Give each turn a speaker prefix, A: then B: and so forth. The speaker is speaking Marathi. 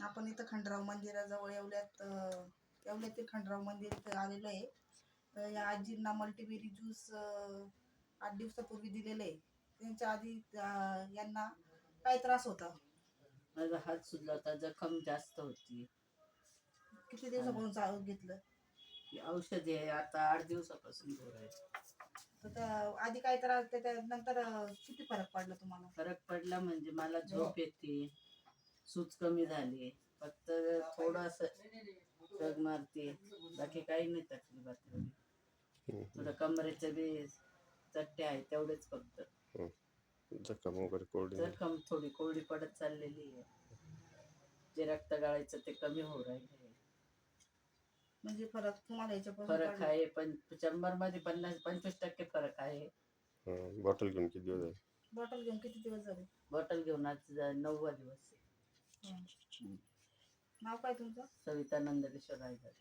A: आपण इथं खंडराव मंदिराजवळ येवल्यातील खंडराव मंदिर इथं आलेलो आहे. तर या आजींना मल्टीबेरी ज्यूस 8 दिवसापूर्वी दिलेलं आहे. त्यांच्या आधी यांना काय त्रास होता?
B: माझा हात सुजला होता, जखम जास्त होती.
A: किती दिवसापासून चालू घेतलं?
B: औषध आहे आता 8 दिवसापासून गोळ्या आहे.
A: तर त्या आधी काय त्रास, त्याच्यानंतर किती फरक पडला तुम्हाला?
B: फरक पडला म्हणजे मला झोप येते, सूज कमी झाली, फक्त थोडस जग मारते, बाकी काही नाही तकलीफ आता. थोडं कमरेचे बी चट्टे आहे तेवढेच फक्त.
C: जखम वगैरे कोरडी,
B: जखम थोडी कोरडी पडत चाललेली आहे. जे रक्त गाळायचं ते कमी होऊ राहिले.
A: म्हणजे फरक तुम्हाला याच्यापासून
B: फरक आहे, पण 100 मध्ये 50-25% फरक आहे.
C: बॉटल घेऊन किती दिवस झाले?
A: बॉटल घेऊन किती दिवस झाले?
B: बॉटल घेऊन आज 9वा दिवस आहे.
A: नाव काय तुमचं?
B: सविता नंदकिशोर रायगड.